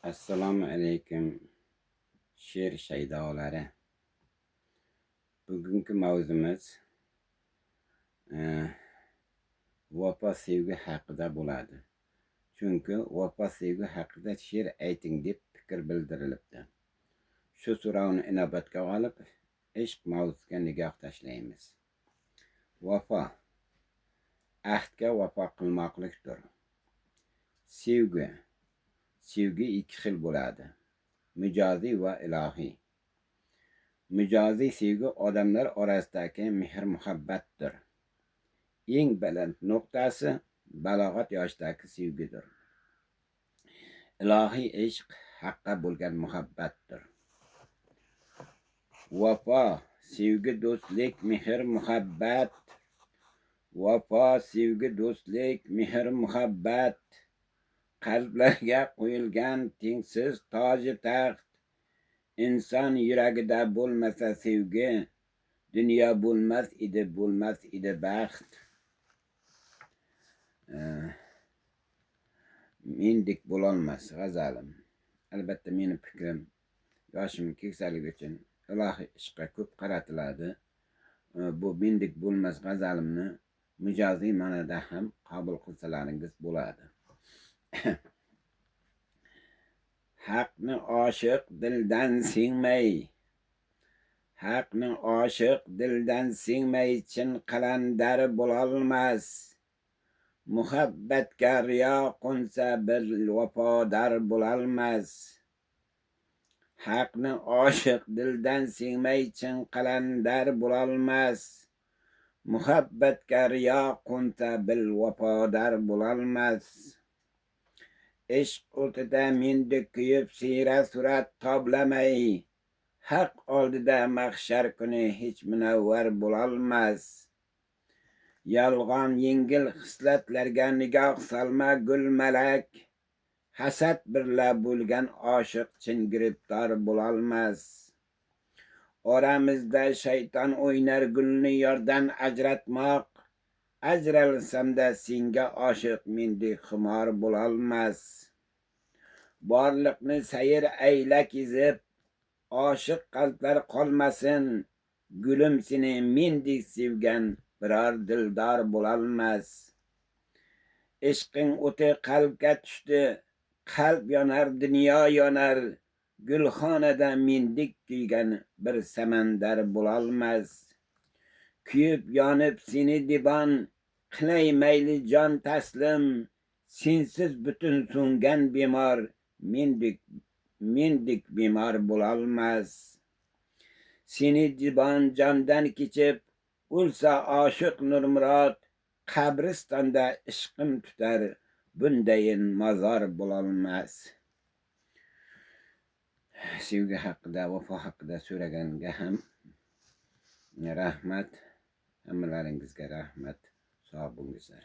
Assalomu alaykum she'r shaydolari. Bugungi mavzumiz vafo sevgi haqida bo'ladi. Chunki vafo sevgi haqida she'r ayting deb fikr bildirilibdi. Shu so'rovni inobatga olib, ishq mavzusiga nigoh tashlaymiz. Vafo ahdga vafo qilmoqlikdir. Sevgi ikki xil bo'ladi: mijoziy va ilohiy. Mijoziy sevgi odamlar orasidagi mehr muhabbatdir. Eng baland nuqtasi balog'at yoshidagi sevgidir. Ilohiy ishq haqqa bo'lgan muhabbatdir. Vafo sevgi, do'stlik, mehr muhabbat. Vafo sevgi, do'stlik, mehr muhabbat. Qalblarga qo'yilgan tengsiz toji taxt. İnson yuragida bo'lmasa sevgi, dunyo bo'lmas edi baxt. Mendek bo'lolmas g'azalim. Albatta meni fikrim yoshim keksaligi uchun ilohiy ishqqa ko'p qaratiladi. Bu mendek bo'lmas g'azalimni mijoziy ma'noda ham qabul qilsalaringiz bo'ladi. Haqni oshiq dildan singmay, haqni oshiq dildan singmay, chin qalandar bo'lolmas. Muhabbatga riyo qo'nsa bir vafodor bo'lolmas. Haqni oshiq dildan singmay, chin qalandar bo'lolmas. Muhabbatga riyo qo'nsa bir vafodor bo'lolmas. Ishq o'tida mendek kuyib siyra surat toblamay, haq oldida mahshar kuni hech munavvar bo'lolmas. Yolg'on yengil hislatlarga nigoh solma gul malak, hasad birla bo'lgan oshiq chin giribdor bo'lolmas. Oramizda shayton o'ynar gulni yordan ajratmoq, ajralsamda senga oshiq mendek xumor bo'lolmas. Borliqni sayr ayla kezib, oshiq qalblar qolmasin, gulim seni mendek sevgan biror dildor bo'lolmas. Ishqing o'ti qalbga tushdi, qalb yonar, dunyo yonar, gulxonada mendek kuygan bir samandar bo'lolmas. Kuyib yonib seni dibon, qilay mayli jon taslim, sensiz butun so'ngan bemor mendek bemor bo'lolmas. Seni dibon jondan kechib, o'lsa oshiq Nurmurod, qabristonda ishqim tutar, bundayin mozor bo'lolmas. Sevgi haqida, vafo haqida so'raganga ham rahmat. Hammalaringizga rahmat. Sog' bo'linglar.